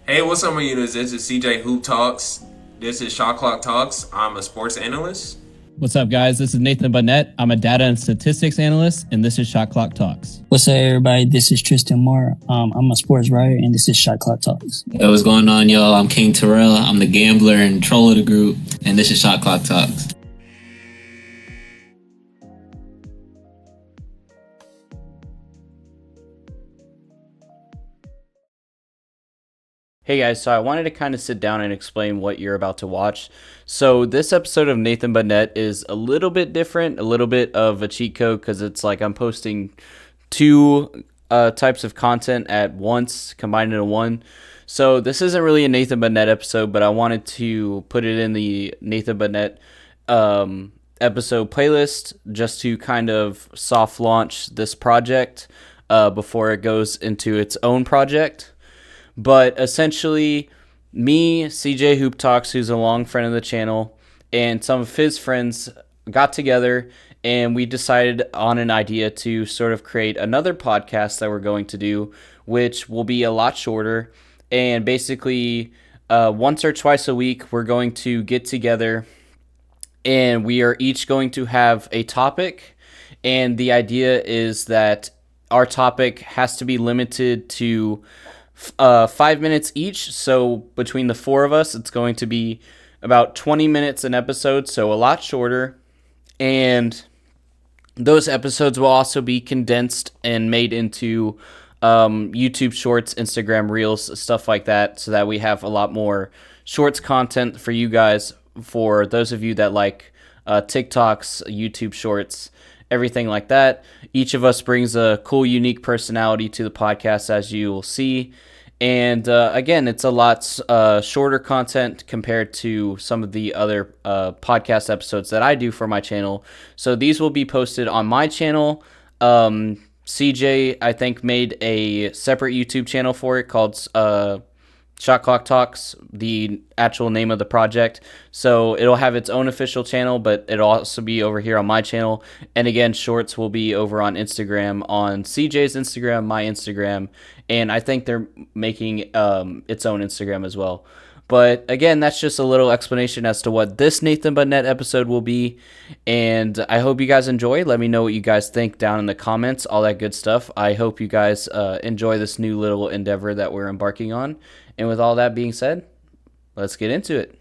Hey, what's up, my units? This is CJ Hoop Talks. This is Shot Clock Talks. I'm a sports analyst. What's up, guys? This is Nathan Burnett. I'm a data and statistics analyst, and this is Shot Clock Talks. What's up, everybody? This is Tristan Moore. I'm a sports writer, and this is Shot Clock Talks. Yo, what's going on, y'all? I'm King Terrell. I'm the gambler and troll of the group, and this is Shot Clock Talks. Hey guys, so I wanted to kind of sit down and explain what you're about to watch. So this episode of Nathan Burnett is a little bit different, a little bit of a cheat code because it's like I'm posting two types of content at once, combined into one. So this isn't really a Nathan Burnett episode, but I wanted to put it in the Nathan Burnett episode playlist just to kind of soft launch this project before it goes into its own project. But essentially, me, CJ Hoop Talks, who's a long friend of the channel, and some of his friends got together and we decided on an idea to sort of create another podcast that we're going to do, which will be a lot shorter. And basically, once or twice a week, we're going to get together and we are each going to have a topic. And the idea is that our topic has to be limited to 5 minutes each. So between the four of us, it's going to be about 20 minutes an episode, so a lot shorter. And those episodes will also be condensed and made into YouTube Shorts, Instagram Reels, stuff like that, so that we have a lot more Shorts content for you guys, for those of you that like TikToks, YouTube Shorts, everything like that. Each of us brings a cool, unique personality to the podcast, as you will see. And again, it's a lot shorter content compared to some of the other podcast episodes that I do for my channel. So these will be posted on my channel. CJ, I think, made a separate YouTube channel for it called Shot Clock Talks, the actual name of the project. So it'll have its own official channel, but it'll also be over here on my channel. And again, Shorts will be over on Instagram, on CJ's Instagram, my Instagram, and I think they're making its own Instagram as well. But again, that's just a little explanation as to what this Nathan Burnett episode will be. And I hope you guys enjoy. Let me know what you guys think down in the comments, all that good stuff. I hope you guys enjoy this new little endeavor that we're embarking on. And with all that being said, let's get into it.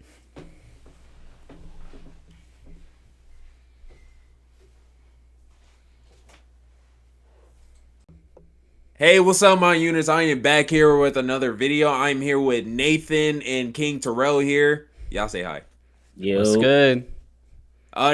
Hey, what's up, my units? I am back here with another video. I'm here with Nathan and King Terrell here. Y'all say hi. Yo. What's good?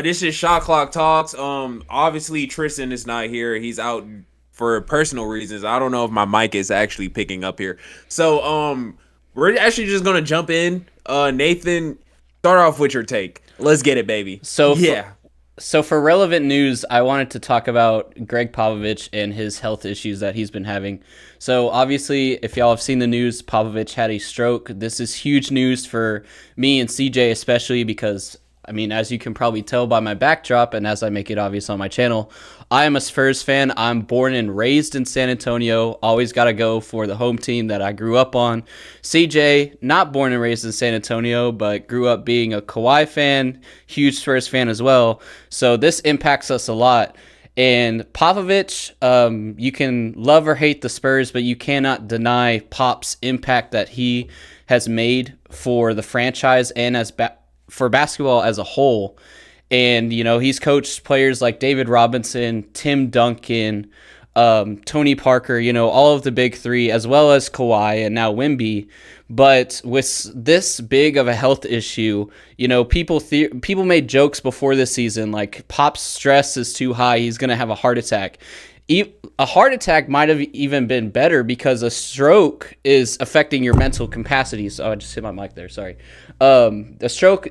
This is Shot Clock Talks. Obviously Tristan is not here. He's out for personal reasons. I don't know if my mic is actually picking up here. So, we're actually just gonna jump in. Nathan, start off with your take. Let's get it, baby. So for relevant news, I wanted to talk about Greg Popovich and his health issues that he's been having. So obviously, if y'all have seen the news, Popovich had a stroke. This is huge news for me and CJ especially because, I mean, as you can probably tell by my backdrop and as I make it obvious on my channel, I am a Spurs fan. I'm born and raised in San Antonio. Always got to go for the home team that I grew up on. CJ, not born and raised in San Antonio, but grew up being a Kawhi fan, huge Spurs fan as well. So this impacts us a lot. And Popovich, you can love or hate the Spurs, but you cannot deny Pop's impact that he has made for the franchise and for basketball as a whole. And, you know, he's coached players like David Robinson, Tim Duncan, Tony Parker, you know, all of the big three, as well as Kawhi and now Wemby. But with this big of a health issue, you know, people made jokes before this season, like Pop's stress is too high, he's going to have a heart attack. A heart attack might have even been better because a stroke is affecting your mental capacities. Oh, I just hit my mic there. Sorry. A stroke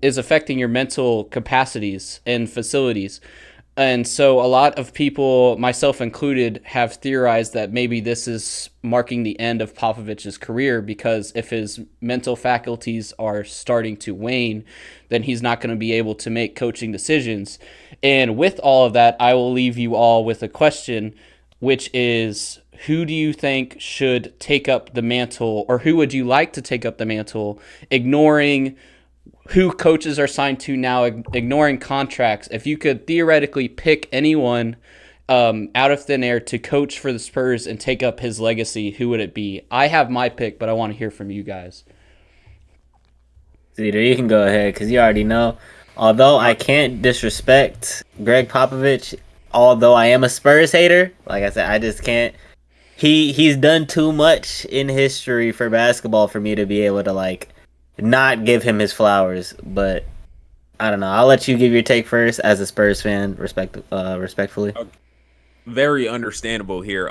is affecting your mental capacities and facilities. And so a lot of people, myself included, have theorized that maybe this is marking the end of Popovich's career because if his mental faculties are starting to wane, then he's not going to be able to make coaching decisions. And with all of that, I will leave you all with a question. which is who do you think should take up the mantle, or who would you like to take up the mantle, ignoring who coaches are signed to now, ignoring contracts. If you could theoretically pick anyone out of thin air to coach for the Spurs and take up his legacy, who would it be? I have my pick, but I want to hear from you guys. Cedar, you can go ahead because you already know. Although I can't disrespect Greg Popovich, although I am a Spurs hater, like I said, I just can't. He's done too much in history for basketball for me to be able to like not give him his flowers. But I don't know. I'll let you give your take first as a Spurs fan, respectfully. Very understandable here.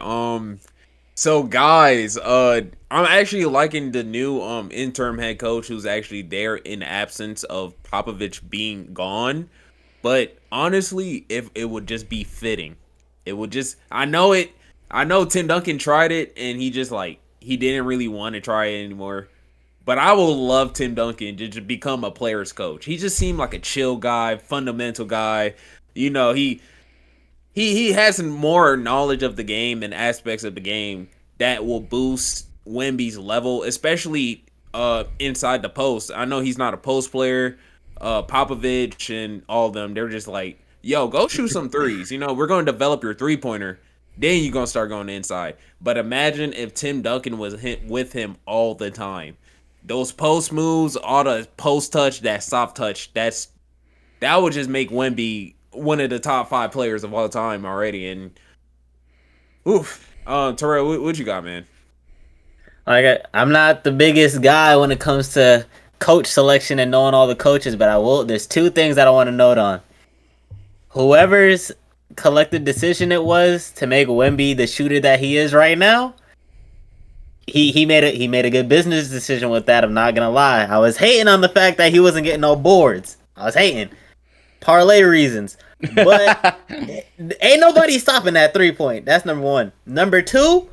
So guys, I'm actually liking the new interim head coach who's actually there in absence of Popovich being gone. But honestly, if it would just be fitting, it would just. I know Tim Duncan tried it and he didn't really want to try it anymore. But I would love Tim Duncan to just become a player's coach. He just seemed like a chill guy, fundamental guy. You know, he has more knowledge of the game and aspects of the game that will boost Wemby's level, especially inside the post. I know he's not a post player. Popovich and all of them, they're just like, yo, go shoot some threes. You know, we're going to develop your three-pointer. Then you're going to start going inside. But imagine if Tim Duncan was with him all the time. Those post moves, all the post touch, that soft touch, that would just make Wemby one of the top 5 players of all time already. And Terrell, what you got, man? I'm not the biggest guy when it comes to coach selection and knowing all the coaches, but there's 2 things that I want to note on. Whoever's collective decision it was to make Wemby the shooter that he is right now, he made a good business decision with that. I'm not gonna lie. I was hating on the fact that he wasn't getting no boards. I was hating. Parlay reasons. But ain't nobody stopping that 3-point. That's number 1. Number 2,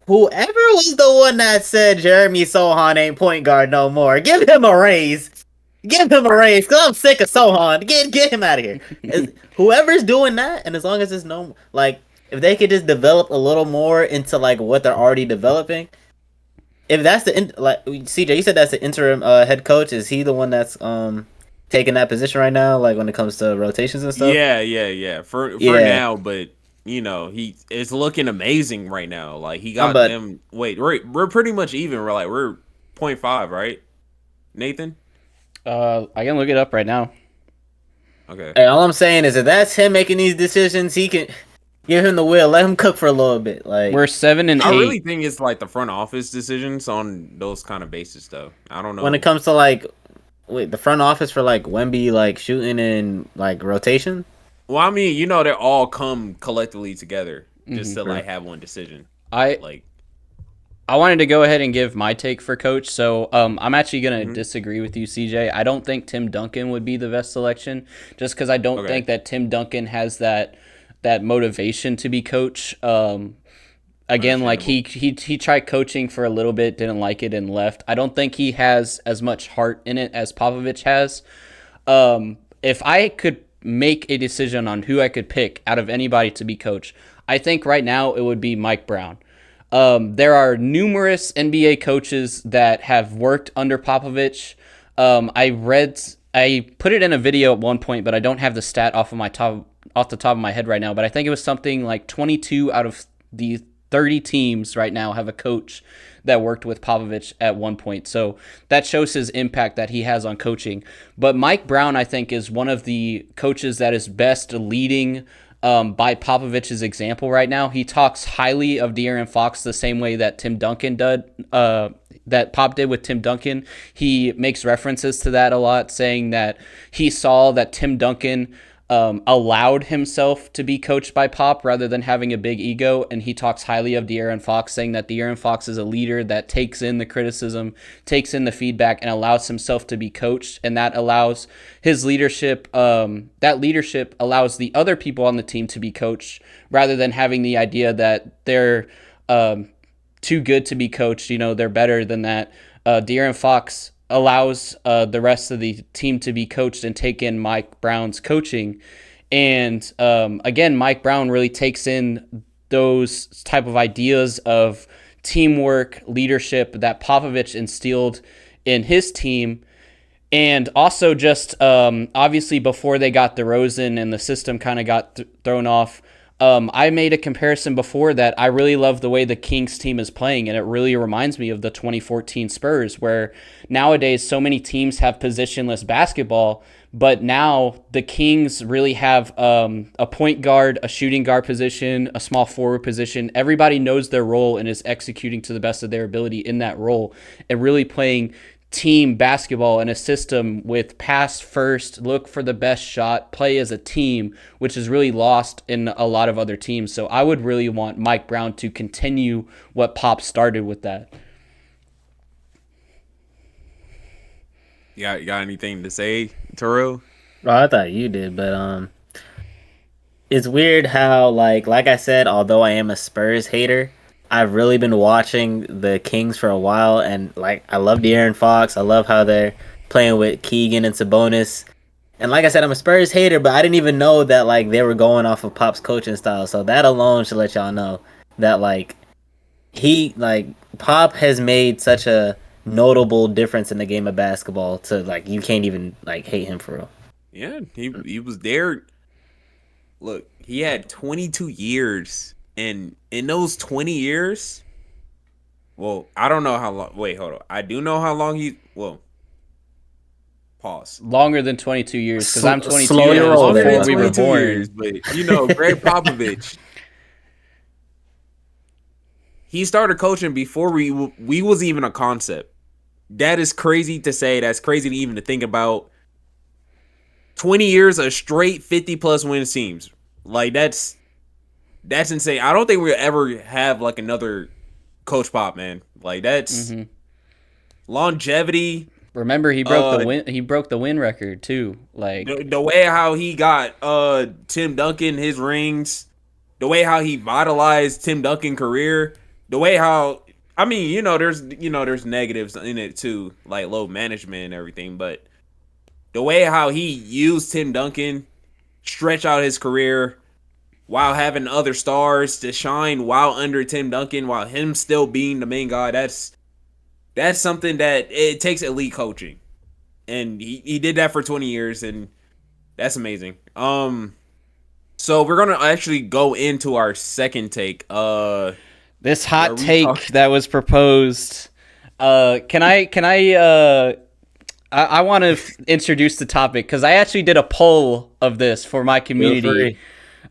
whoever was the one that said Jeremy Sohan ain't point guard no more, give him a raise. Give him a raise, because I'm sick of Sohan. Get him out of here. Whoever's doing that, and as long as it's no, like, if they could just develop a little more into, like, what they're already developing. If that's CJ, you said that's the interim head coach. Is he the one that's taking that position right now, like when it comes to rotations and stuff? Yeah. For now, but you know, he is looking amazing right now. Like he got them. Wait, we're pretty much even. We're 0.5, right, Nathan? I can look it up right now. Okay. Hey, all I'm saying is if that's him making these decisions, he can give him the wheel. Let him cook for a little bit. Like we're 7 and 8. I really think it's like the front office decisions on those kind of bases, though. I don't know when it comes to like. Wait, the front office for like Wemby like shooting in like rotation? Well, I mean, you know, they all come collectively together just to like have one decision. I wanted to go ahead and give my take for coach. So I'm actually going to disagree with you, CJ. I don't think Tim Duncan would be the best selection just because I don't think that Tim Duncan has that motivation to be coach. Again, like he tried coaching for a little bit, didn't like it, and left. I don't think he has as much heart in it as Popovich has. If I could make a decision on who I could pick out of anybody to be coach, I think right now it would be Mike Brown. There are numerous NBA coaches that have worked under Popovich. I put it in a video at one point, but I don't have the stat off the top of my head right now. But I think it was something like 22 out of the 30 teams right now have a coach that worked with Popovich at one point. So that shows his impact that he has on coaching. But Mike Brown, I think, is one of the coaches that is best leading by Popovich's example right now. He talks highly of De'Aaron Fox the same way that Tim Duncan did, that Pop did with Tim Duncan. He makes references to that a lot, saying that he saw that Tim Duncan allowed himself to be coached by Pop rather than having a big ego, and he talks highly of De'Aaron Fox, saying that De'Aaron Fox is a leader that takes in the criticism, takes in the feedback, and allows himself to be coached, and that allows his leadership, that leadership allows the other people on the team to be coached rather than having the idea that they're too good to be coached, you know, they're better than that. De'Aaron Fox allows the rest of the team to be coached and take in Mike Brown's coaching. And again, Mike Brown really takes in those type of ideas of teamwork, leadership that Popovich instilled in his team. And also just obviously before they got DeRozan and the system kind of got thrown off, I made a comparison before that I really love the way the Kings team is playing, and it really reminds me of the 2014 Spurs, where nowadays so many teams have positionless basketball, but now the Kings really have a point guard, a shooting guard position, a small forward position. Everybody knows their role and is executing to the best of their ability in that role, and really playing team basketball in a system with pass first, look for the best shot, play as a team, which is really lost in a lot of other teams. So I would really want Mike Brown to continue what Pop started with that. You got anything to say, Terrell? Oh, I thought you did, but it's weird how like I said, although I am a Spurs hater, I've really been watching the Kings for a while, and like I love De'Aaron Fox. I love how they're playing with Keegan and Sabonis. And like I said, I'm a Spurs hater, but I didn't even know that like they were going off of Pop's coaching style. So that alone should let y'all know that like Pop has made such a notable difference in the game of basketball to like you can't even like hate him for real. Yeah, he was there. Look, he had 22 years. And in those 20 years, well, I don't know how long. Wait, hold on. I do know how long pause. Longer than 22 years, because I'm 22 Slow your years roll before there. we were 22 born. years, but Greg Popovich, he started coaching before we was even a concept. That is crazy to say. That's crazy to even to think about. 20 years of straight 50+ win teams. Like that's insane. I don't think we'll ever have like another Coach Pop, man. Like that's longevity. Remember, he broke the win record too. Like the way how he got Tim Duncan his rings, the way how he vitalized Tim Duncan's career, the way how there's negatives in it too, like low management and everything, but the way how he used Tim Duncan, stretch out his career while having other stars to shine while under Tim Duncan, while him still being the main guy, that's something that it takes elite coaching. And he did that for 20 years, and that's amazing. So we're gonna actually go into our second take. This hot take that was proposed. I want to introduce the topic because I actually did a poll of this for my community.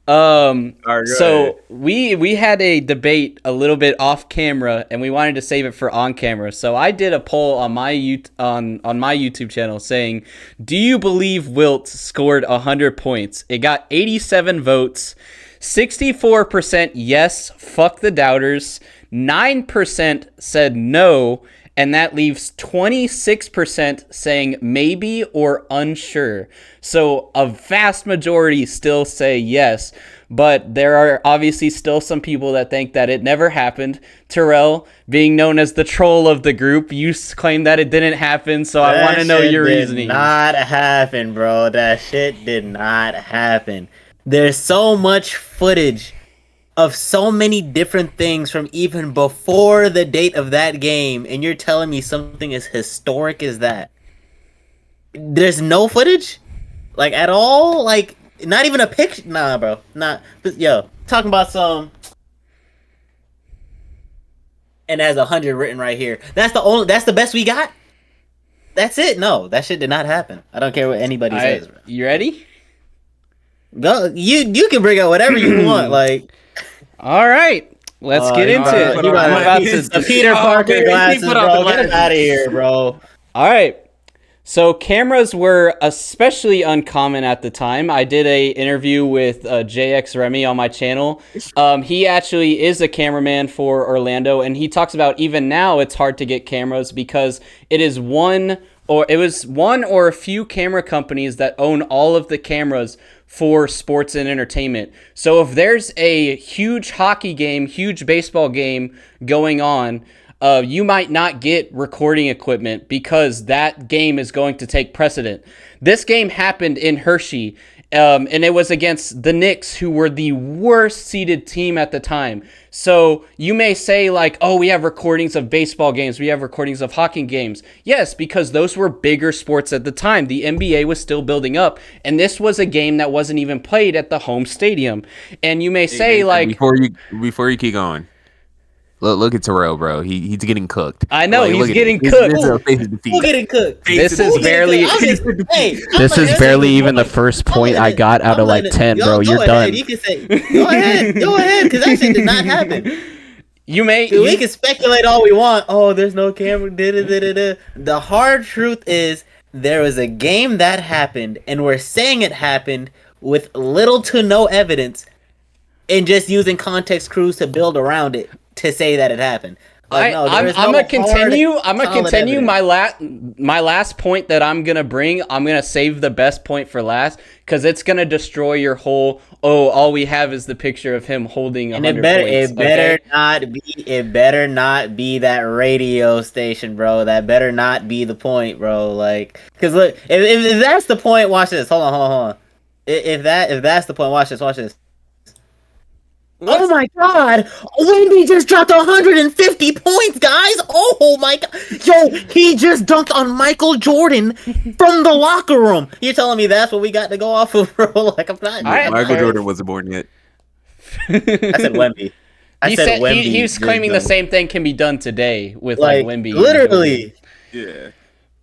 So we had a debate a little bit off camera, and we wanted to save it for on camera. So I did a poll on my on my YouTube channel saying, "Do you believe Wilt scored 100 points?" It got 87 votes. 64% yes, fuck the doubters. 9% said no. And that leaves 26% saying maybe or unsure. So a vast majority still say yes, but there are obviously still some people that think that it never happened. Terrell, being known as the troll of the group, you claim that it didn't happen, so I want to know your reasoning. That shit did not happen, bro. That shit did not happen. There's so much footage of so many different things from even before the date of that game, and you're telling me something as historic as that? There's no footage? Like, at all? Like, not even a picture? Nah, bro. Nah. Yo, talking about some... And there's 100 written right here. That's the best we got? That's it? No, that shit did not happen. I don't care what anybody says, bro. You ready? Go. You can bring out whatever you want, like... All right, let's get into it. I'm about to Peter Parker glasses, bro. Get out of here, bro. All right. So cameras were especially uncommon at the time. I did a interview with JX Remy on my channel. He actually is a cameraman for Orlando, and he talks about even now it's hard to get cameras because it was one or a few camera companies that own all of the cameras for sports and entertainment. So if there's a huge hockey game, huge baseball game going on, you might not get recording equipment because that game is going to take precedent. This game happened in Hershey, And it was against the Knicks, who were the worst seeded team at the time. So you may say like, oh, we have recordings of baseball games, we have recordings of hockey games. Yes, because those were bigger sports at the time. The NBA was still building up, and this was a game that wasn't even played at the home stadium. And you may say like, before you keep going. Look at Terrell, bro. He's getting cooked. I know, like, he's getting this, cooked. This is a face of defeat. Who getting cooked? This is barely. This is barely even the first point I got out of like 10, bro. You're done. You can say, go ahead, because that shit did not happen. We can speculate all we want. Oh, there's no camera. The hard truth is there was a game that happened, and we're saying it happened with little to no evidence, and just using context clues to build around it to say that it happened. I'm gonna continue. My last point that I'm gonna bring. I'm gonna save the best point for last because it's gonna destroy your whole. Oh, all we have is the picture of him holding 100 points. It better not be that radio station, bro. That better not be the point, bro. Like, because look, if that's the point, watch this. Hold on. If that's the point, watch this. Oh my god! Wendy just dropped 150 points, guys! Oh my god! Yo, he just dunked on Michael Jordan from the locker room! You're telling me that's what we got to go off of, bro? Like, I'm not... Michael Jordan wasn't born yet. I said Wemby. He was claiming the same thing can be done today with like Wemby. Literally. Yeah.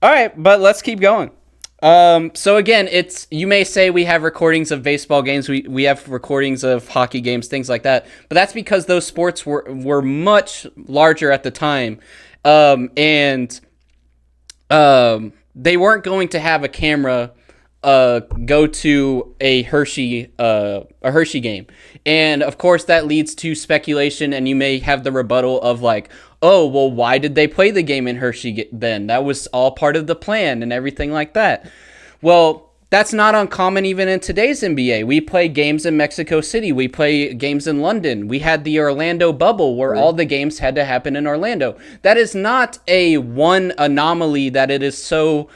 Alright, but let's keep going. So again, you may say we have recordings of baseball games, we have recordings of hockey games, things like that, but that's because those sports were much larger at the time, and they weren't going to have a camera go to a Hershey game, and of course that leads to speculation, and you may have the rebuttal of like, oh, well, why did they play the game in Hershey then? That was all part of the plan and everything like that. Well, that's not uncommon even in today's NBA. We play games in Mexico City. We play games in London. We had the Orlando bubble where all the games had to happen in Orlando. That is not a one anomaly that it is so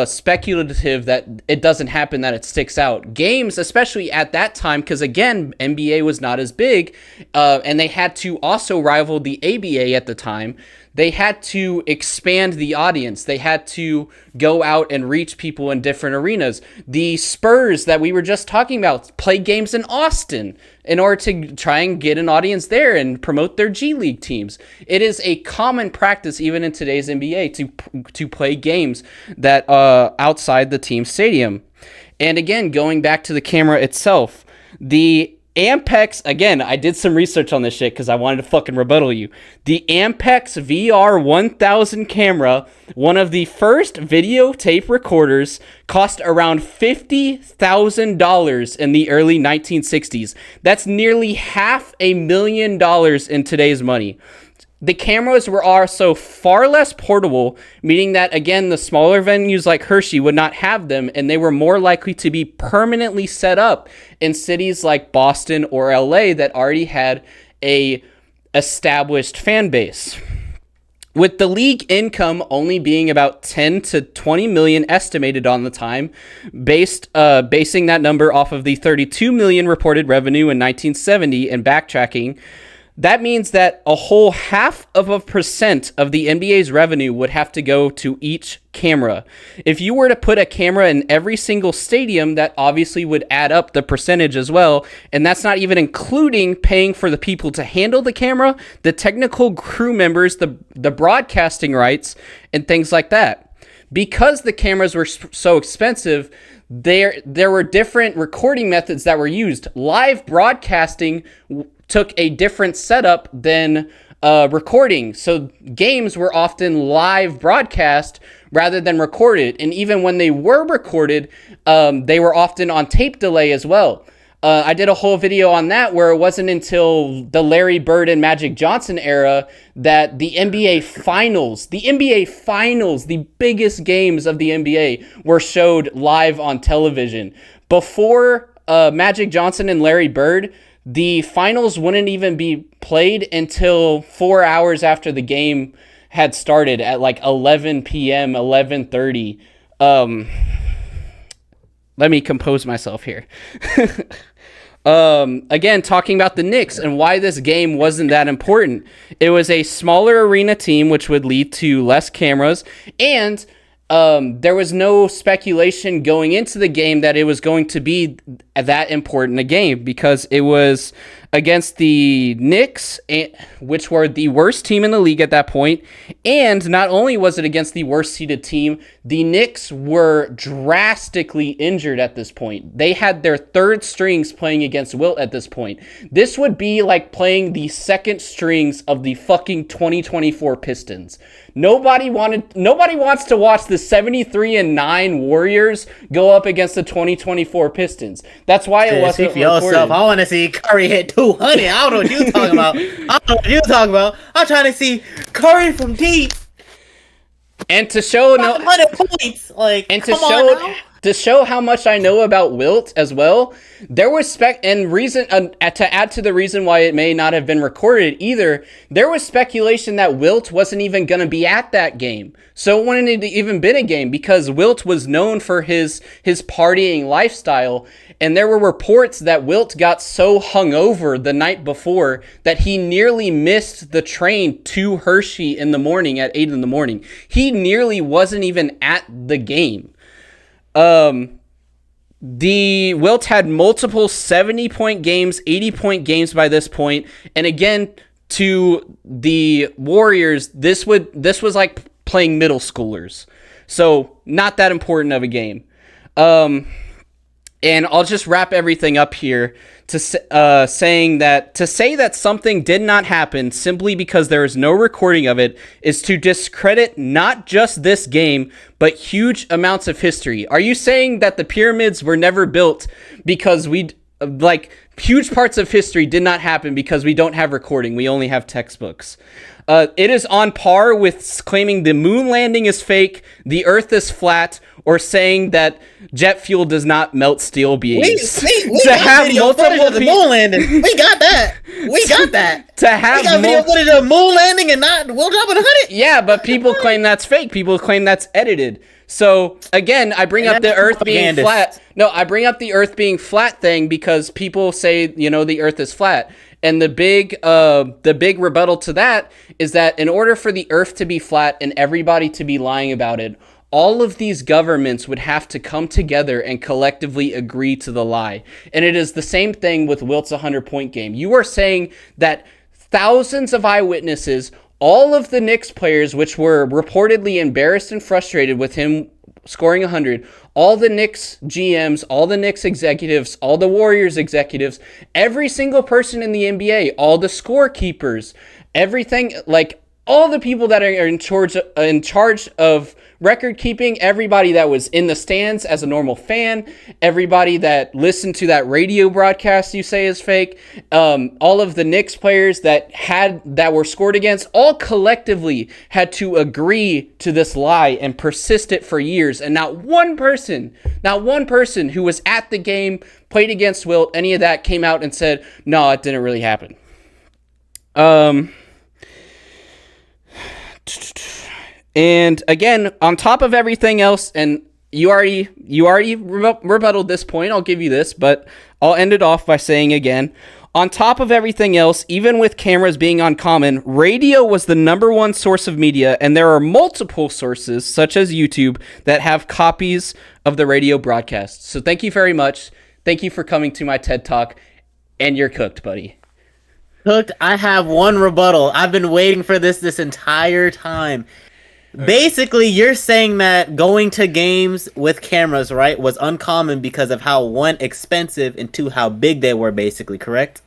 speculative that it doesn't happen, that it sticks out. Games, especially at that time, because again, NBA was not as big, and they had to also rival the ABA at the time. They had to expand the audience. They had to go out and reach people in different arenas. The Spurs that we were just talking about play games in Austin in order to try and get an audience there and promote their G League teams. It is a common practice even in today's NBA to play games that outside the team stadium. And again, going back to the camera itself, the Ampex, again, I did some research on this shit because I wanted to fucking rebuttal you. The Ampex VR 1000 camera, one of the first videotape recorders, cost around $50,000 in the early 1960s. That's nearly $500,000 in today's money. The cameras were also far less portable, meaning that, again, the smaller venues like Hershey would not have them, and they were more likely to be permanently set up in cities like Boston or LA that already had a established fan base. With the league income only being about 10 to 20 million estimated on the time, basing that number off of the 32 million reported revenue in 1970 and backtracking, that means that a whole 0.5% of the NBA's revenue would have to go to each camera. If you were to put a camera in every single stadium, that obviously would add up the percentage as well. And that's not even including paying for the people to handle the camera, the technical crew members, the broadcasting rights, and things like that. Because the cameras were so expensive, there were different recording methods that were used. Live broadcasting took a different setup than recording. So games were often live broadcast rather than recorded. And even when they were recorded, they were often on tape delay as well. I did a whole video on that where it wasn't until the Larry Bird and Magic Johnson era that the NBA Finals, the biggest games of the NBA, were showed live on television. Before Magic Johnson and Larry Bird, the finals wouldn't even be played until 4 hours after the game had started at like 11 p.m., 11:30. let me compose myself here. Again, talking about the Knicks and why this game wasn't that important. It was a smaller arena team, which would lead to less cameras, and there was no speculation going into the game that it was going to be that important a game because it was against the Knicks, which were the worst team in the league at that point. And not only was it against the worst seeded team, the Knicks were drastically injured at this point. They had their third strings playing against Wilt at this point. This would be like playing the second strings of the fucking 2024 Pistons. Nobody wants to watch the 73-9 Warriors go up against the 2024 Pistons. That's why it wasn't recorded. I want to see Curry hit 200. I don't know what you're talking about. I'm trying to see Curry from deep. And to show 100 points. To show how much I know about Wilt as well, there was to add to the reason why it may not have been recorded either, there was speculation that Wilt wasn't even going to be at that game. So it wouldn't have even been a game because Wilt was known for his partying lifestyle, and there were reports that Wilt got so hungover the night before that he nearly missed the train to Hershey in the morning at 8 in the morning. He nearly wasn't even at the game. The Wilt had multiple 70-point games, 80-point games by this point, and again, to the Warriors, this was like playing middle schoolers, so not that important of a game. And I'll just wrap everything up here to say that something did not happen simply because there is no recording of it is to discredit not just this game, but huge amounts of history. Are you saying that the pyramids were never built because huge parts of history did not happen because we don't have recording? We only have textbooks. It is on par with claiming the moon landing is fake, the earth is flat, or saying that jet fuel does not melt steel beams. We got video footage of the moon landing. We got that. We got that. We got video footage of the moon landing and not Will dropping 100. Yeah, but people claim that's fake. People claim that's edited. So again, I bring up the earth being flat. No, I bring up the earth being flat thing because people say, the earth is flat. And the big rebuttal to that is that in order for the earth to be flat and everybody to be lying about it, all of these governments would have to come together and collectively agree to the lie. And it is the same thing with Wilt's 100-point game. You are saying that thousands of eyewitnesses, all of the Knicks players, which were reportedly embarrassed and frustrated with him scoring 100, all the Knicks GMs, all the Knicks executives, all the Warriors executives, every single person in the NBA, all the scorekeepers, everything, all the people that are in charge of record keeping, everybody that was in the stands as a normal fan, everybody that listened to that radio broadcast you say is fake, all of the Knicks players that were scored against, all collectively had to agree to this lie and persist it for years. And not one person who was at the game, played against Wilt, any of that came out and said, no, it didn't really happen. And again, on top of everything else, and you already rebutted this point, I'll give you this, but I'll end it off by saying again, on top of everything else, even with cameras being uncommon, radio was the number one source of media, and there are multiple sources, such as YouTube, that have copies of the radio broadcasts. So thank you very much. Thank you for coming to my TED Talk, and you're cooked, buddy. Cooked, I have one rebuttal. I've been waiting for this entire time. Basically, you're saying that going to games with cameras, right, was uncommon because of how, one, expensive, and two, how big they were, basically, correct?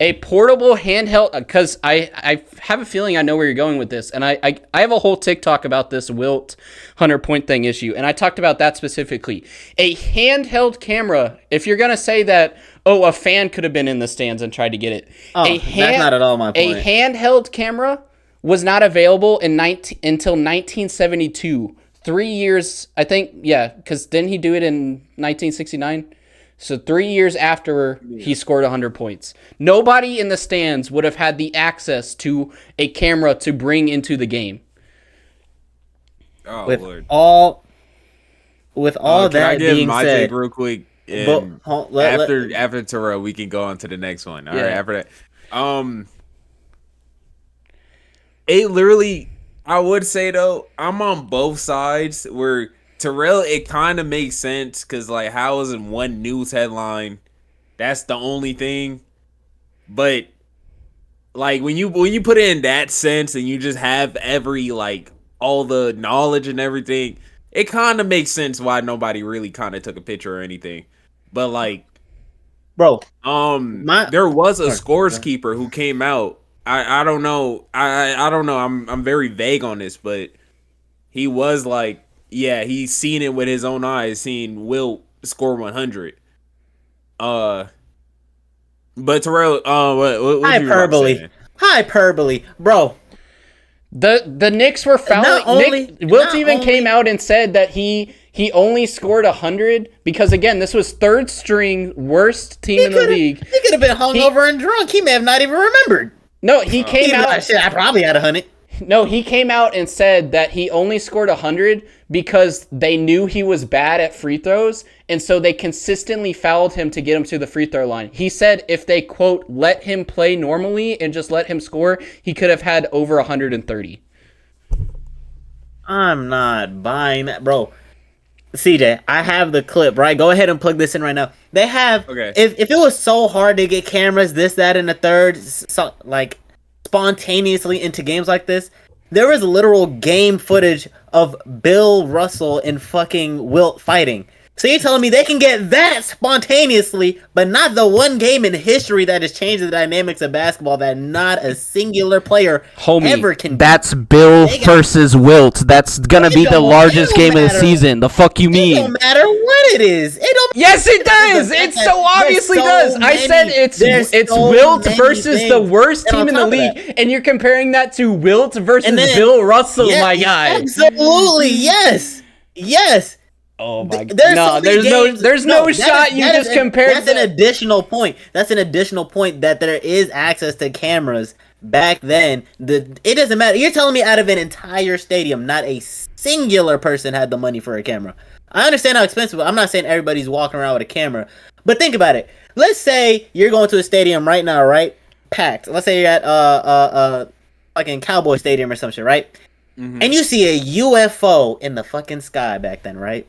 A portable handheld, because I have a feeling I know where you're going with this, and I have a whole TikTok about this Wilt 100-point thing issue, and I talked about that specifically. A handheld camera, if you're going to say that, a fan could have been in the stands and tried to get it. That's not at all my point. A handheld camera was not available until 1972. 3 years, I think, yeah, because didn't he do it in 1969? So 3 years after he scored 100 points. Nobody in the stands would have had the access to a camera to bring into the game. Oh, with Lord. with all Can I that give being my said, take real quick? but And after Terrell, we can go on to the next one. All right, Yeah. after that, it literally, I would say though, I'm on both sides. Where Terrell, it kind of makes sense because like, how is in one news headline? That's the only thing. But like when you put it in that sense and you just have every like all the knowledge and everything, it kind of makes sense why nobody really kind of took a picture or anything. But like, bro, there was a Sorry. scores keeper who came out. I don't know. I don't know. I'm very vague on this, but he was like, yeah, he's seen it with his own eyes, seeing Wilt score 100. But Terrell, what you about to say, man? hyperbole, bro. The Knicks were fouling. Wilt even came out and said that he only scored 100 because, again, this was third string worst team in the league. He could have been hungover and drunk. He may have not even remembered. No, he came out. Shit, I probably had 100. No, he came out and said that he only scored 100 because they knew he was bad at free throws, and so they consistently fouled him to get him to the free throw line. He said if they, quote, let him play normally and just let him score, he could have had over 130. I'm not buying that, bro. CJ, I have the clip, right? Go ahead and plug this in right now. They have, Okay. If it was so hard to get cameras, this, that, and the third, so, like, spontaneously into games like this, there is literal game footage of Bill Russell and fucking Wilt fighting. So you're telling me they can get that spontaneously, but not the one game in history that has changed the dynamics of basketball that not a singular player ever can. That's Bill versus Wilt. That's gonna be the largest game of the season. The fuck you It mean? don't matter what it is. It don't. Yes, it does. It so obviously does. I said it's Wilt versus the worst team in the league, and you're comparing that to Wilt versus Bill Russell, my guy. Absolutely, yes, yes. Oh my god! There's no shot you just compared. That's an additional point. That's an additional point that there is access to cameras back then. It doesn't matter. You're telling me out of an entire stadium, not a singular person had the money for a camera. I understand how expensive. I'm not saying everybody's walking around with a camera, but think about it. Let's say you're going to a stadium right now, right? Packed. Let's say you're at fucking Cowboy Stadium or some shit, right? Mm-hmm. And you see a UFO in the fucking sky back then, right?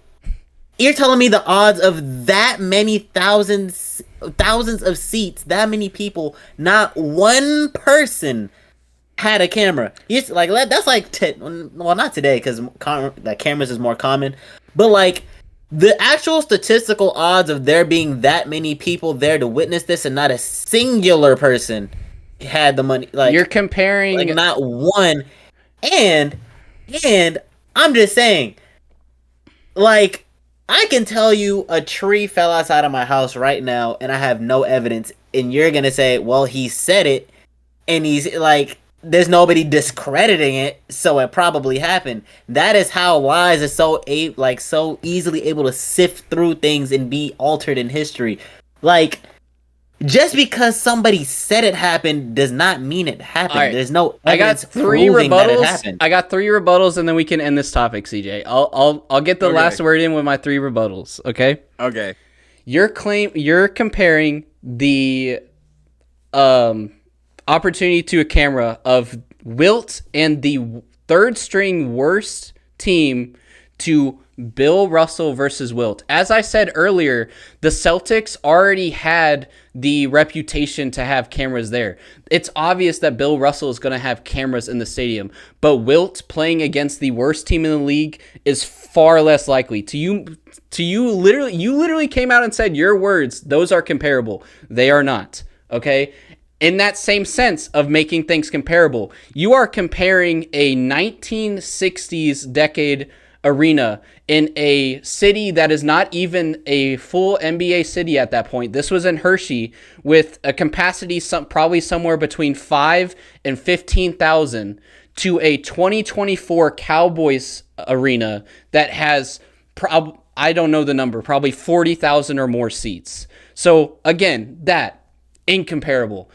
You're telling me the odds of that many thousands of seats, that many people, not one person had a camera. That's like, well, not today because cameras is more common, but like the actual statistical odds of there being that many people there to witness this and not a singular person had the money. Like, you're comparing, like, not one, and I'm just saying, like, I can tell you a tree fell outside of my house right now and I have no evidence, and you're gonna say, well, he said it, and he's like, there's nobody discrediting it, so it probably happened. That is how lies are so easily able to sift through things and be altered in history. Like, just because somebody said it happened does not mean it happened. Right. There's no evidence proving that it happened. I got 3 rebuttals, and then we can end this topic, CJ. I'll get the last word in with my 3 rebuttals. Okay. Okay. You're comparing the opportunity to a camera of Wilt and the third string worst team to Bill Russell versus Wilt. As I said earlier, the Celtics already had the reputation to have cameras there. It's obvious that Bill Russell is going to have cameras in the stadium, but Wilt playing against the worst team in the league is far less likely. You literally came out and said your words, those are comparable. They are not. Okay? In that same sense of making things comparable, you are comparing a 1960s decade arena in a city that is not even a full NBA city at that point. This was in Hershey with a capacity probably somewhere between 5 and 15,000 to a 2024 Cowboys arena that has I don't know the number, probably 40,000 or more seats. So again, that incomparable.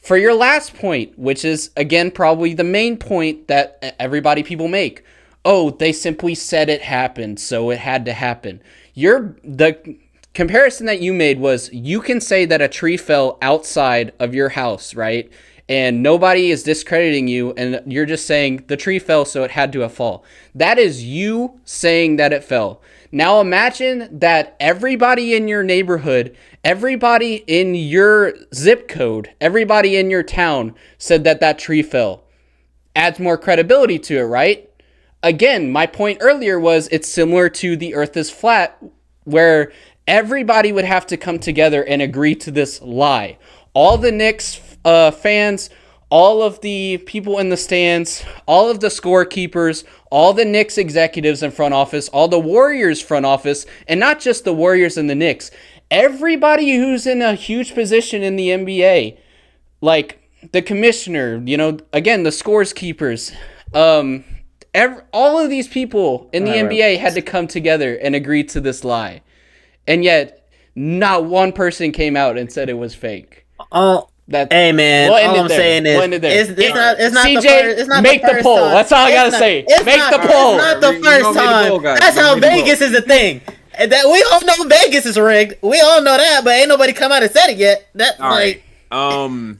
For your last point, which is again probably the main point that people make, oh, they simply said it happened, so it had to happen. The comparison that you made was you can say that a tree fell outside of your house, right? And nobody is discrediting you, and you're just saying the tree fell, so it had to have fall. That is you saying that it fell. Now imagine that everybody in your neighborhood, everybody in your zip code, everybody in your town said that that tree fell. Adds more credibility to it, right? Again, my point earlier was it's similar to the earth is flat, where everybody would have to come together and agree to this lie. All the Knicks fans, all of the people in the stands, all of the scorekeepers, all the Knicks executives in front office, all the Warriors front office, and not just the Warriors and the Knicks, everybody who's in a huge position in the NBA, like the commissioner, again, the scores keepers, all of these people in the NBA had to come together and agree to this lie. And yet, not one person came out and said it was fake. Hey man, all I'm saying is it's not CJ, the first. It's not make the first poll. time. That's all I gotta say. Make the poll. It's not the first time. That's how Vegas is a thing. And that we all know Vegas is rigged. We all know that, but ain't nobody come out and said it yet. That's all like. Right.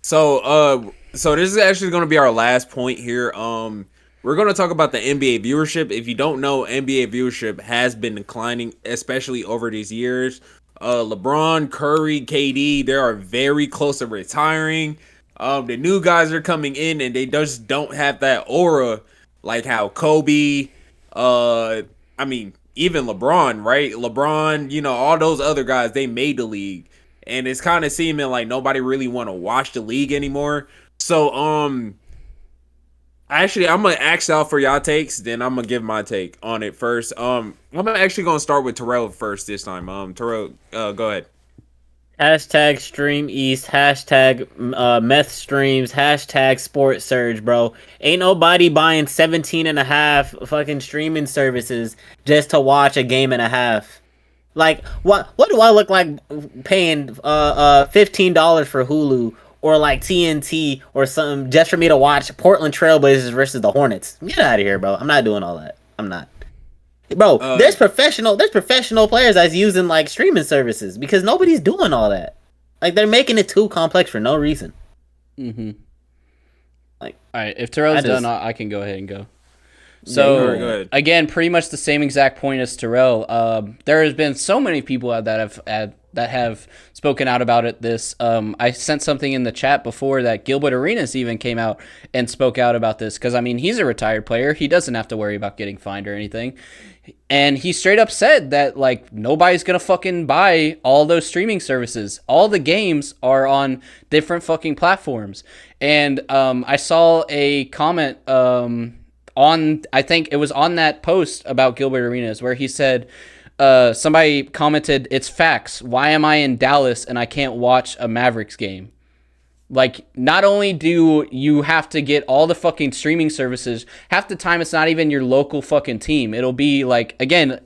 So this is actually going to be our last point here. We're going to talk about the NBA viewership. If you don't know, NBA viewership has been declining, especially over these years. LeBron, Curry, KD, they are very close to retiring. The new guys are coming in, and they just don't have that aura like how Kobe, even LeBron, right? LeBron, all those other guys, they made the league. And it's kind of seeming like nobody really want to watch the league anymore. So, actually, I'm going to ask out for y'all takes, then I'm going to give my take on it first. I'm actually going to start with Terrell first this time. Terrell, go ahead. Hashtag Stream East, hashtag meth streams, hashtag Sports Surge, bro. Ain't nobody buying 17 and a half fucking streaming services just to watch a game and a half. Like, what do I look like paying $15 for Hulu or like TNT or something just for me to watch Portland Trailblazers versus the Hornets? Get out of here, bro. I'm not doing all that. I'm not. Bro, there's professional players that's using like streaming services because nobody's doing all that. Like, they're making it too complex for no reason. Mm-hmm. Like, all right, if Terrell's done, I can go ahead and go. So, again, pretty much the same exact point as Terrell. There has been so many people that have spoken out about it. I sent something in the chat before that Gilbert Arenas even came out and spoke out about this because, he's a retired player. He doesn't have to worry about getting fined or anything. And he straight up said that, like, nobody's going to fucking buy all those streaming services. All the games are on different fucking platforms. And I saw a comment I think it was on that post about Gilbert Arenas where he said, somebody commented, "It's facts. Why am I in Dallas and I can't watch a Mavericks game?" Like, not only do you have to get all the fucking streaming services, half the time it's not even your local fucking team. It'll be like, again,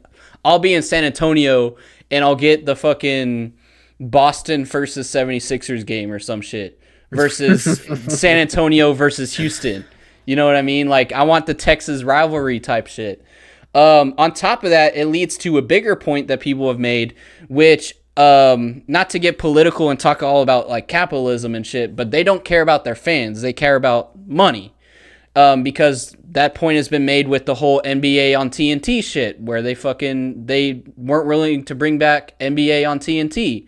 I'll be in San Antonio and I'll get the fucking Boston versus 76ers game or some shit versus San Antonio versus Houston. You know what I mean? Like, I want the Texas rivalry type shit. On top of that, it leads to a bigger point that people have made, which, not to get political and talk all about like capitalism and shit, but they don't care about their fans. They care about money. Because that point has been made with the whole NBA on TNT shit, where they weren't willing to bring back NBA on TNT.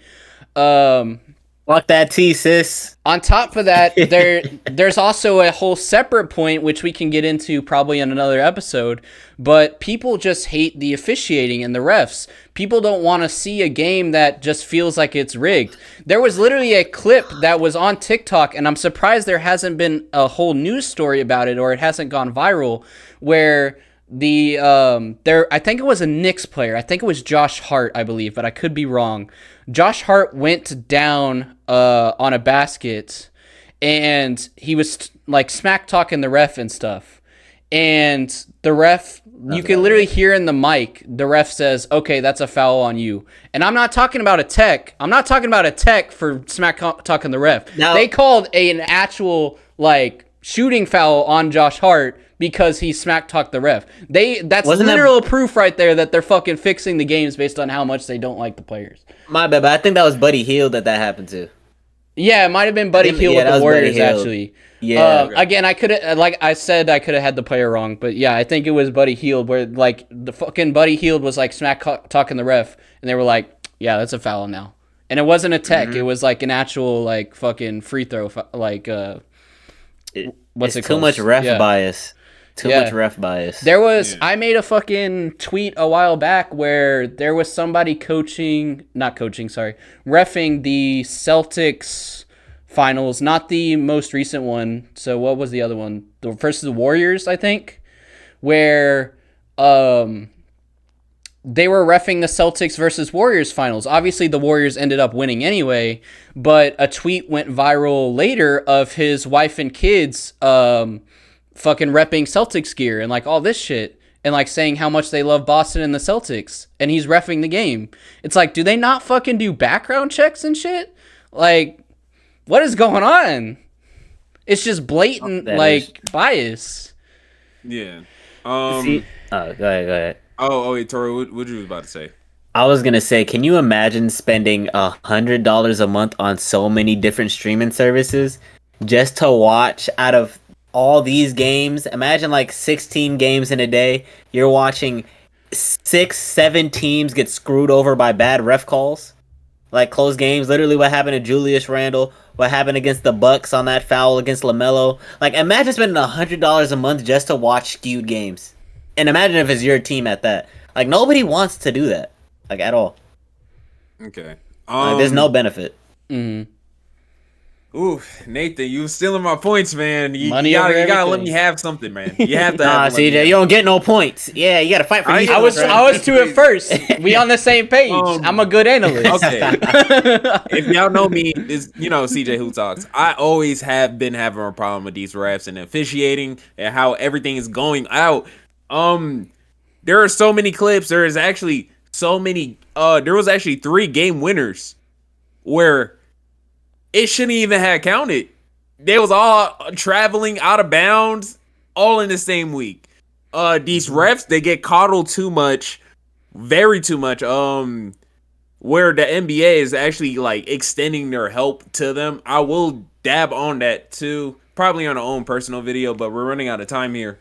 Fuck that T, sis. On top of that, there's also a whole separate point, which we can get into probably in another episode, but people just hate the officiating and the refs. People don't want to see a game that just feels like it's rigged. There was literally a clip that was on TikTok, and I'm surprised there hasn't been a whole news story about it, or it hasn't gone viral, where I think it was a Knicks player. I think it was Josh Hart, I believe, but I could be wrong. Josh Hart went down on a basket, and he was like smack talking the ref and stuff. And the ref, you can literally hear in the mic, the ref says, "Okay, that's a foul on you." And I'm not talking about a tech. I'm not talking about a tech for smack talking the ref. No. They called an actual like shooting foul on Josh Hart because he smack talked the ref. That's Wasn't that- literal proof right there that they're fucking fixing the games based on how much they don't like the players. My bad, but I think that was Buddy Hield that happened to. Yeah, it might have been Buddy Hield with that the was Buddy Warriors, Hield. actually. Yeah. Again, I could have, like I said, I could have had the player wrong, but yeah, I think it was Buddy Hield where, like, the fucking Buddy Hield was, like, smack talking the ref, and they were like, yeah, that's a foul now. And it wasn't a tech. It was, like, an actual, like, fucking free throw, like, what's it It's too called? much ref Yeah. bias. Too Yeah. much ref bias. There was, I made a fucking tweet a while back where there was somebody reffing the Celtics finals, not the most recent one. So what was the other one? The versus the Warriors, I think, where they were reffing the Celtics versus Warriors finals. Obviously, the Warriors ended up winning anyway, but a tweet went viral later of his wife and kids fucking repping Celtics gear and like all this shit and like saying how much they love Boston and the Celtics, and he's reffing the game. It's like, do they not fucking do background checks and shit? Like, what is going on? It's just blatant bias. Yeah. See, go ahead. Oh, wait, Tori, what you was about to say? I was gonna say, can you imagine spending $100 a month on so many different streaming services just to watch out of all these games? Imagine like 16 games in a day. You're watching 6-7 teams get screwed over by bad ref calls, like close games. Literally, what happened to Julius Randle? What happened against the Bucks on that foul against LaMelo? Like, imagine spending $100 a month just to watch skewed games. And imagine if it's your team at that. Like, nobody wants to do that, like, at all. Okay. Like, there's no benefit. Ooh, Nathan, you stealing my points, man. You Money gotta over let everything. me have something, man. You have to. Nah, have to let me CJ, have you don't get no points. Yeah, you gotta fight for these I points, right? was to it first. We on the same page. I'm a good analyst. Okay. If y'all know me, is CJ Who Talks. I always have been having a problem with these refs and officiating and how everything is going out. There are so many clips. There is actually so many. There was actually 3 game winners where it shouldn't even have counted. They was all traveling out of bounds, all in the same week. These refs, they get coddled too much, very too much. Where the NBA is actually like extending their help to them. I will dab on that too, probably on our own personal video, but we're running out of time here.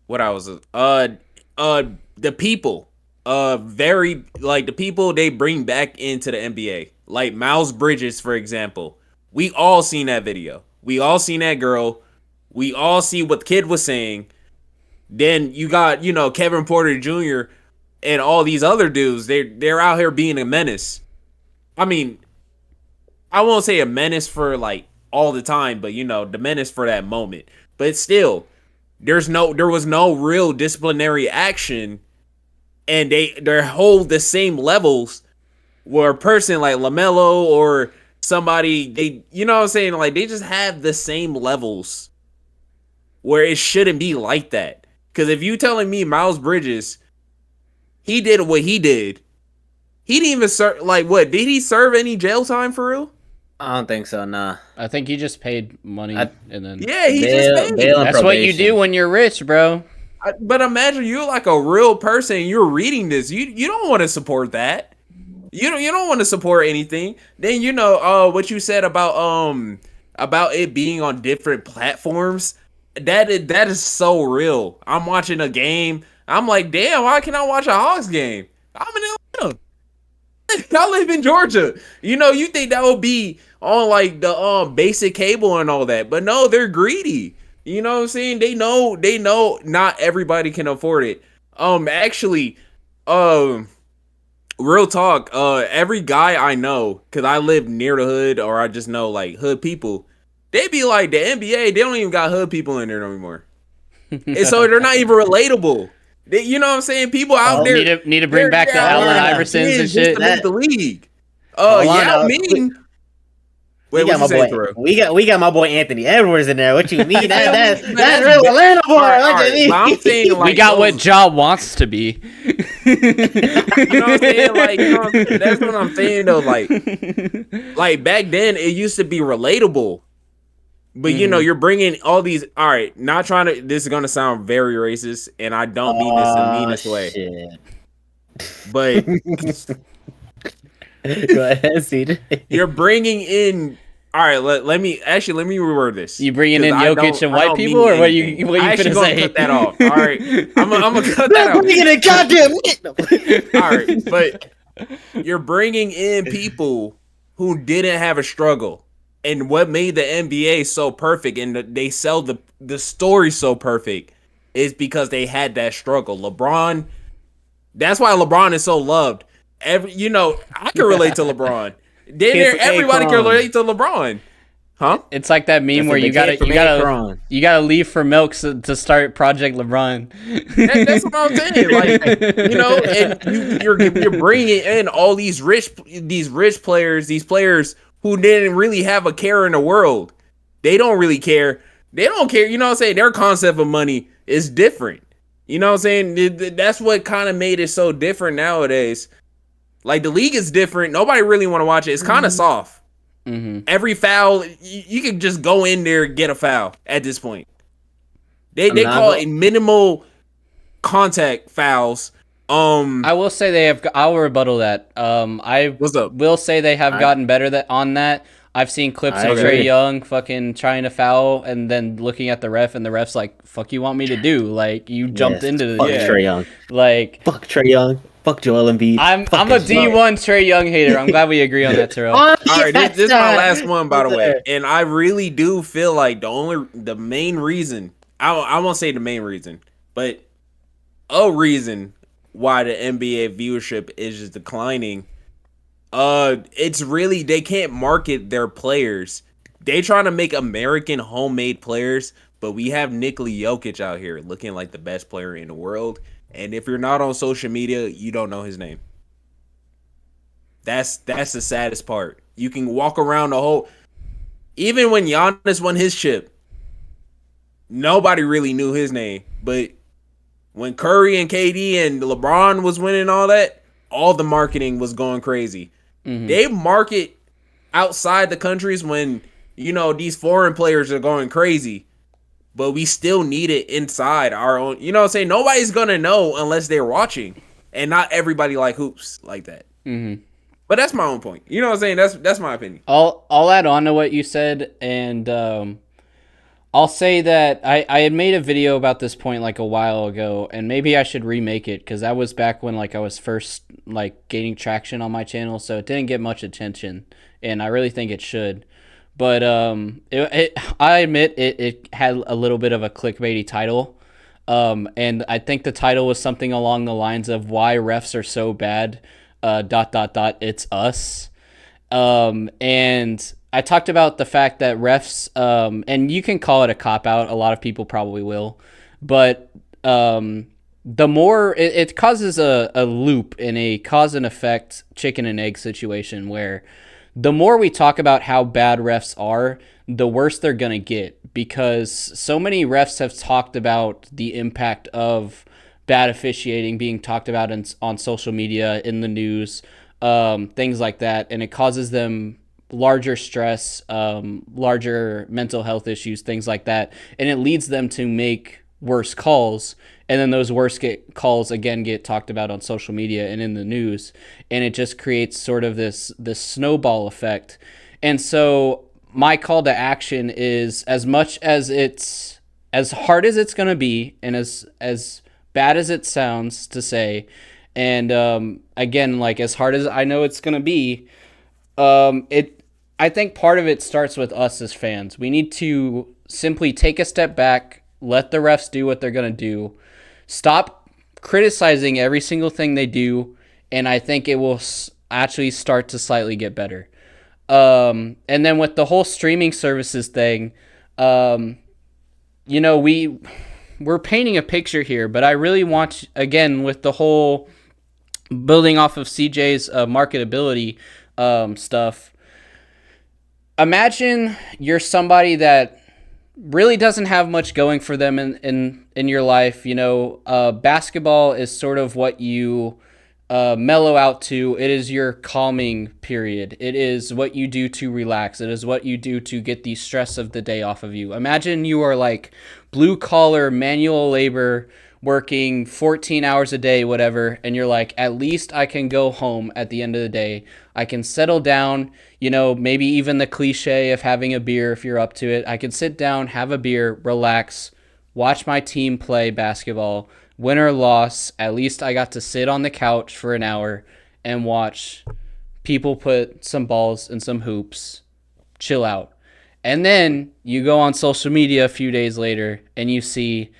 What I was the people, the people they bring back into the NBA, like Miles Bridges, for example. We all seen that video. We all seen that girl. We all see what the kid was saying. Then you got, Kevin Porter Jr. and all these other dudes. They're out here being a menace. I mean, I won't say a menace for like all the time, but the menace for that moment. But still, there was no real disciplinary action, and they hold the same levels where a person like LaMelo or somebody, they what I'm saying, like they just have the same levels where it shouldn't be like that. Because if you telling me Miles Bridges, he did what he did, he didn't even serve, like, what did he serve any jail time for real? I don't think so, nah. I think he just paid money and then. Yeah, he just paid. That's what you do when you're rich, bro. But imagine you're like a real person, you're reading this, you don't want to support that. You don't want to support anything. Then what you said about it being on different platforms. That is so real. I'm watching a game. I'm like, damn, why can't I watch a Hawks game? I'm in Atlanta. I live in Georgia. You think that would be on like the basic cable and all that, but no, they're greedy. You know what I'm saying? They know not everybody can afford it. Real talk, every guy I know, cause I live near the hood, or I just know like hood people, they be like, the NBA, they don't even got hood people in there no more. And so they're not even relatable. You know what I'm saying? People out there need to bring back the Allen Iversons and shit. Just to make the league. I mean, wait, what you say, bro? We got my boy Anthony Edwards in there. What you mean? That's real Atlanta boy. What you mean? I'm saying, like, we got what Ja wants to be. You know what I'm saying? Like, that's what I'm saying though. Like back then, it used to be relatable. But you're bringing all these. All right, not trying to. This is gonna sound very racist, and I don't mean this the meanest way. Shit. But Go ahead, CJ. you're bringing in. All right, let me reword this. You bringing in 'Cause I Jokic and I white don't people, mean or what anything. you I actually finna gonna say? cut that off. All right, I'm gonna cut that out. Bringing a goddamn. All right, but you're bringing in people who didn't have a struggle, and what made the NBA so perfect, and they sell the story so perfect, is because they had that struggle. LeBron, that's why LeBron is so loved. I can relate to LeBron. Everybody can relate to LeBron, huh? It's like that meme where you gotta leave for milk to start Project LeBron. That's what I'm saying. Like, and you're bringing in all these rich players, these players who didn't really have a care in the world. They don't really care. They don't care. You know what I'm saying? Their concept of money is different. You know what I'm saying? That's what kind of made it so different nowadays. Like, the league is different. Nobody really want to watch it. It's kind of soft. Mm-hmm. Every foul, you can just go in there and get a foul at this point. They call it minimal contact fouls. I will say they have. I'll rebuttal that. What's up? Will say they have gotten better on that. I've seen clips of Trae Young fucking trying to foul and then looking at the ref, and the ref's like, "Fuck, you want me to do? Like, you jumped into the Trae Young. Like, fuck Trae Young. Fuck Joel Embiid. I'm a D1 Trae Young hater. I'm glad we agree on that, Terrell. All right, this is my last one, by the way, and I really do feel like the main reason, I won't say the main reason, but a reason why the NBA viewership is just declining. It's really, they can't market their players. They trying to make American homemade players, but we have Nikola Jokic out here looking like the best player in the world. And if you're not on social media, you don't know his name. That's the saddest part. You can walk around the whole. Even when Giannis won his chip, nobody really knew his name. But when Curry and KD and LeBron was winning all that, all the marketing was going crazy. Mm-hmm. They market outside the countries when, these foreign players are going crazy. But we still need it inside our own. You know what I'm saying? Nobody's going to know unless they're watching. And not everybody like hoops like that. Mm-hmm. But that's my own point. You know what I'm saying? That's my opinion. I'll add on to what you said. And I'll say that I had made a video about this point like a while ago. And maybe I should remake it. Because that was back when I was first gaining traction on my channel. So it didn't get much attention. And I really think it should. But I admit it had a little bit of a clickbaity title, and I think the title was something along the lines of "Why refs are so bad." ... It's us, and I talked about the fact that refs, and you can call it a cop out. A lot of people probably will, but the more it causes a loop in a cause and effect chicken and egg situation where. The more we talk about how bad refs are, the worse they're going to get, because so many refs have talked about the impact of bad officiating being talked about on social media, in the news, things like that, and it causes them larger stress, larger mental health issues, things like that, and it leads them to make worse calls, and then those worse calls again get talked about on social media and in the news, and it just creates sort of this snowball effect. And so my call to action is, as much as it's as hard as it's going to be, and as bad as it sounds to say, and again, as hard as I know it's going to be, I think part of it starts with us as fans. We need to simply take a step back, let the refs do what they're going to do. Stop criticizing every single thing they do, and I think it will actually start to slightly get better. And then with the whole streaming services thing, we're painting a picture here, but I really want, again, with the whole building off of CJ's marketability stuff, imagine you're somebody that really doesn't have much going for them in your life. Basketball is sort of what you mellow out to. It is your calming period. It is what you do to relax. It is what you do to get the stress of the day off of you. Imagine you are like blue collar manual labor working 14 hours a day, whatever, and you're like, at least I can go home at the end of the day. I can settle down, maybe even the cliche of having a beer if you're up to it. I can sit down, have a beer, relax, watch my team play basketball. Win or loss, at least I got to sit on the couch for an hour and watch people put some balls in some hoops, chill out. And then you go on social media a few days later and you see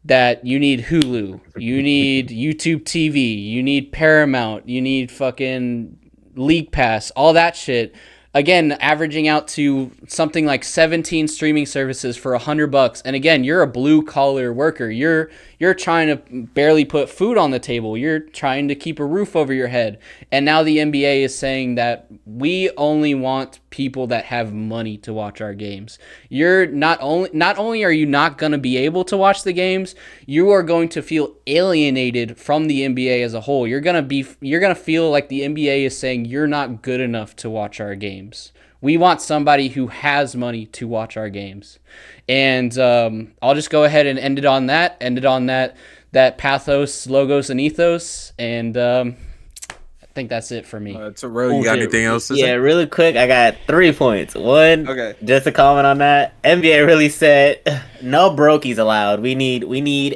that you need Hulu, you need YouTube TV, you need Paramount, you need fucking League Pass, all that shit. Again, averaging out to something like 17 streaming services for $100. And again, you're a blue collar worker. You're trying to barely put food on the table. You're trying to keep a roof over your head. And now the NBA is saying that we only want people that have money to watch our games. You're not only are you not going to be able to watch the games, you are going to feel alienated from the NBA as a whole. You're going to feel like the NBA is saying you're not good enough to watch our games. We want somebody who has money to watch our games. And I'll just go ahead and end it on that pathos, logos, and ethos. And I think that's it for me. Terrell, you got anything else to say? Yeah, really quick, I got 3 points. One, just to comment on that, NBA really said no brokies allowed. We need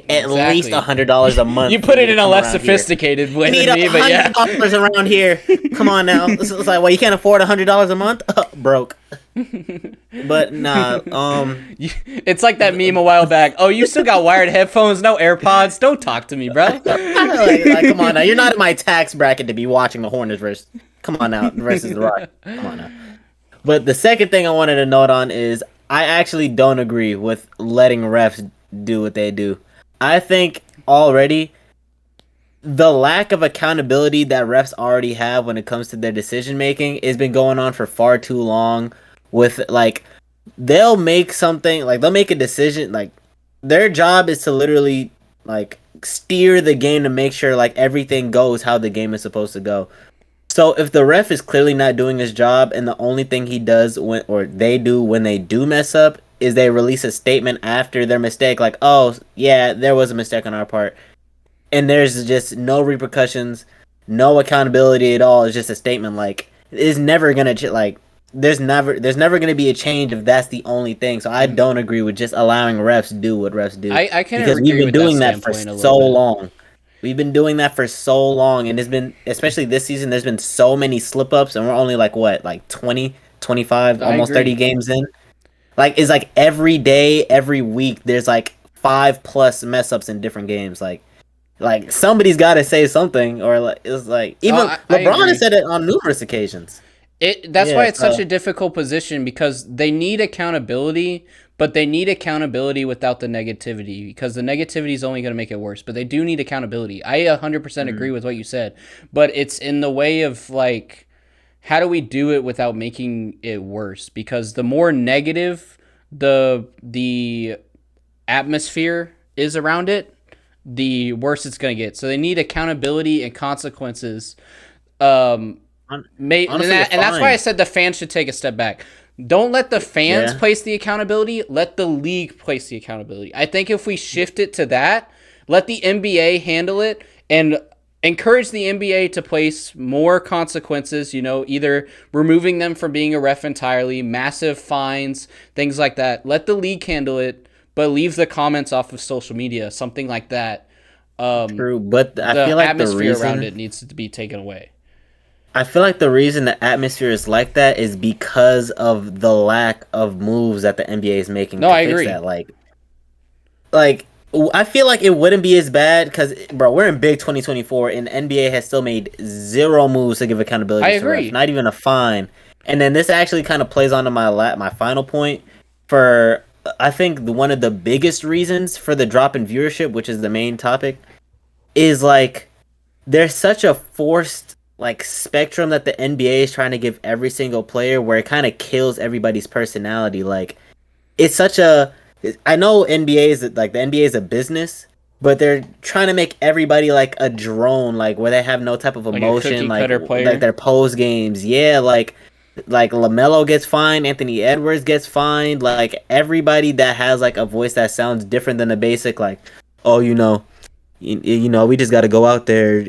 at least $100 a month. You put it in a less sophisticated way than me, but yeah. $100 around here. Come on now. It's like, well, you can't afford $100 a month? Broke. But nah, it's like that meme a while back. Oh, you still got wired headphones, no AirPods? Don't talk to me, bro. like, come on now. You're not in my tax bracket to be watching the Hornets versus. Come on now, versus the Rock. Come on now. But the second thing I wanted to note on is I actually don't agree with letting refs do what they do. I think already the lack of accountability that refs already have when it comes to their decision making has been going on for far too long. With like, they'll make a decision, like their job is to literally like steer the game to make sure like everything goes how the game is supposed to go. So if the ref is clearly not doing his job and the only thing he does when they do mess up is they release a statement after their mistake, like, oh yeah, there was a mistake on our part, and there's just no repercussions, no accountability at all. It's just a statement. Like, it's never gonna there's never gonna be a change if that's the only thing. So I don't agree with just allowing refs to do what refs do. I can't because agree we've been with doing that that for standpoint a so little bit. long. We've been doing that for so long, and it's been, especially this season, there's been so many slip ups, and we're only like 20, 25, almost 30 games in. Like, it's like every day, every week, there's like 5+ mess ups in different games. Like somebody's got to say something, or like it's like even LeBron has said it on numerous occasions. That's why it's such a difficult position, because they need accountability, but they need accountability without the negativity, because the negativity is only going to make it worse. But they do need accountability. I 100% agree with what you said, but it's in the way of like, how do we do it without making it worse? Because the more negative the atmosphere is around it, the worse it's going to get. So they need accountability and consequences. And that's why I said the fans should take a step back. Don't let the fans place the accountability. Let the league place the accountability. I think if we shift it to that, let the NBA handle it and encourage the NBA to place more consequences, either removing them from being a ref entirely, massive fines, things like that. Let the league handle it, but leave the comments off of social media, something like that. True, but I feel like atmosphere the reason around it needs to be taken away. I feel like the reason the atmosphere is like that is because of the lack of moves that the NBA is making. No, I agree. That. Like, I feel like it wouldn't be as bad because, bro, we're in big 2024 and the NBA has still made 0 moves to give accountability. I agree. Refs, not even a fine. And then this actually kind of plays onto my final point for, I think, one of the biggest reasons for the drop in viewership, which is the main topic, is like there's such a forced like spectrum that the NBA is trying to give every single player, where it kind of kills everybody's personality. Like, it's such a, I know NBA is like, the NBA is a business, but they're trying to make everybody like a drone, like where they have no type of Like a emotion, cookie-cutter player? like their pose games. Yeah, like LaMelo gets fined, Anthony Edwards gets fined, like everybody that has like a voice that sounds different than the basic, like, oh, you know, we just got to go out there,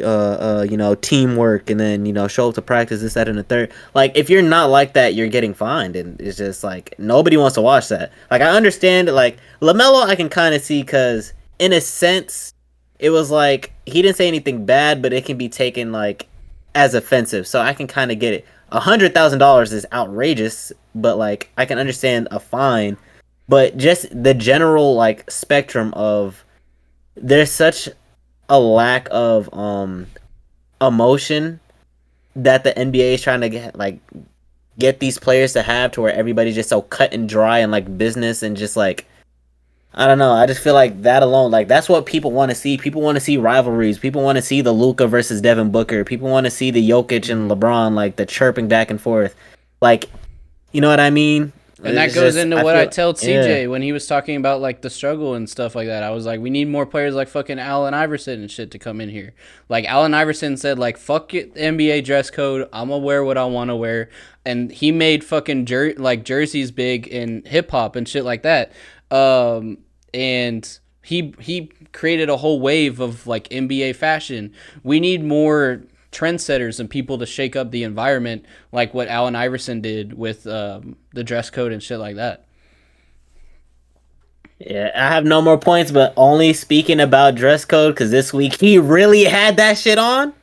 you know, teamwork, and then, you know, show up to practice, this, that, and the third. Like, if you're not like that, you're getting fined, and it's just like nobody wants to watch that. Like, I understand, like LaMelo, I can kind of see, because in a sense, it was like he didn't say anything bad, but it can be taken like as offensive. So I can kind of get it. $100,000 is outrageous, but like I can understand a fine. But just the general like spectrum of, there's such a lack of emotion that the NBA is trying to get these players to have, to where everybody's just so cut and dry and like business, and just like, I don't know. I just feel like that alone, like that's what people want to see. People want to see rivalries. People want to see the Luka versus Devin Booker. People want to see the Jokic and LeBron, like the chirping back and forth. Like, you know what I mean? And that It's goes just, into what I feel- told CJ yeah. when he was talking about like the struggle and stuff like that. I was like, we need more players like fucking Allen Iverson and shit to come in here. Like Allen Iverson said, like, fuck it, NBA dress code. I'm gonna wear what I want to wear, and he made fucking jerseys big in hip hop and shit like that. And he created a whole wave of like NBA fashion. We need more trendsetters and people to shake up the environment, like what Allen Iverson did with the dress code and shit like that. Yeah, I have no more points, but only speaking about dress code, because this week he really had that shit on.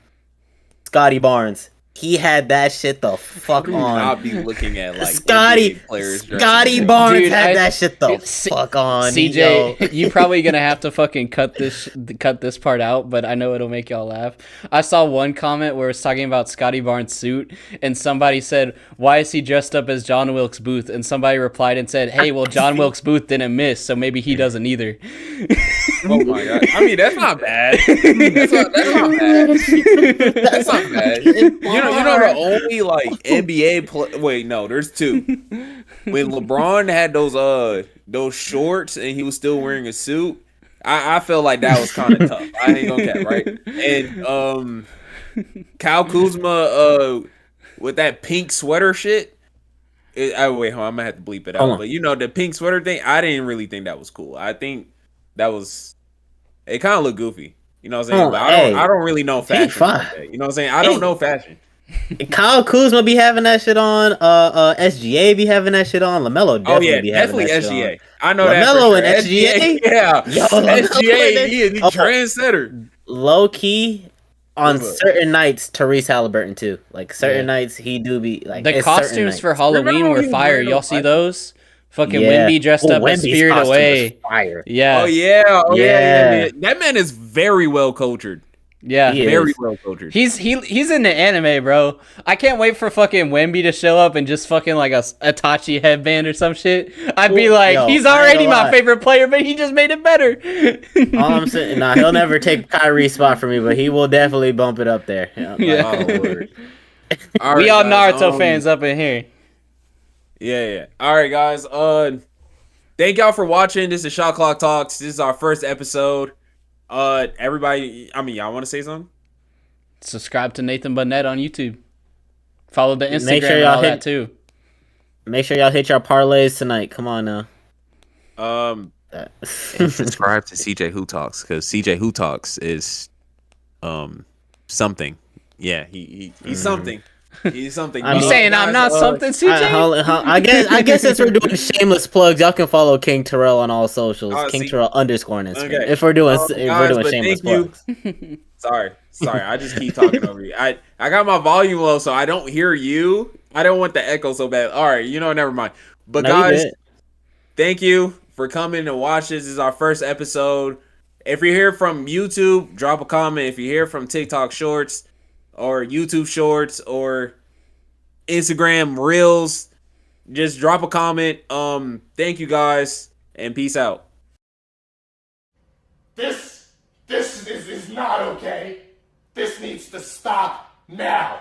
Scotty Barnes. He had that shit the fuck Do on. not be looking at like Scotty NBA players. Scotty Barnes Dude, had that shit the fuck on. CJ, you probably gonna have to fucking cut this part out, but I know it'll make y'all laugh. I saw one comment where it's talking about Scotty Barnes' suit, and somebody said, "Why is he dressed up as John Wilkes Booth?" And somebody replied and said, "Hey, well, John Wilkes Booth didn't miss, so maybe he doesn't either." Oh my god! I mean, that's not bad. That's not bad. That's not bad. You know the only like NBA wait, no, there's two. When LeBron had those shorts and he was still wearing a suit, I felt like that was kind of tough. I ain't gonna cap, right? And Kyle Kuzma with that pink sweater shit. Wait, hold on, I'm gonna have to bleep it out. But you know the pink sweater thing, I didn't really think that was cool. I think that was, it kind of looked goofy. You know what I'm saying? But I don't really know fashion like that. You know what I'm saying? I don't know fashion. Kyle Kuzma be having that shit on. SGA be having that shit on. LaMelo definitely be having that SGA. shit I know LaMelo that. LaMelo and SGA? Yeah. Yo, SGA, he is the trendsetter. on. Low key, on certain nights, Therese Halliburton too. Like certain nights, he do be like The costumes for Halloween were fire. Y'all see those? Fucking Wemby dressed up as Spirit Away. Fire. Yeah. Oh yeah. That man is very well cultured. Yeah, very well cultured. He's in the anime, bro. I can't wait for fucking Wemby to show up and just fucking like a Itachi headband or some shit. I'd be like, yo, he's already my favorite player, but he just made it better. All I'm saying, he'll never take Kyrie's spot for me, but he will definitely bump it up there. Yeah. Oh, we all Naruto fans up in here. Yeah. All right, guys. Thank y'all for watching. This is Shot Clock Talks. This is our first episode. Everybody, I mean, y'all want to say something? Subscribe to Nathan Burnett on YouTube. Follow the Instagram and all that too. Make sure y'all hit your parlays tonight. Come on now. And subscribe to CJ Who Talks, because CJ Who Talks is something. Yeah, he's something. He's something. You saying I'm not something, CJ? I guess since we're doing shameless plugs, y'all can follow King Terrell on all socials. King Terrell _ on Instagram. Okay. If we're doing shameless plugs. Sorry, I just keep talking over you. I got my volume low, so I don't hear you. I don't want the echo so bad. All right, never mind. But guys, thank you for coming to watch this. This is our first episode. If you're here from YouTube, drop a comment. If you're here from TikTok Shorts or YouTube Shorts or Instagram Reels, just drop a comment. Thank you guys, and peace out. This is not okay. This needs to stop now.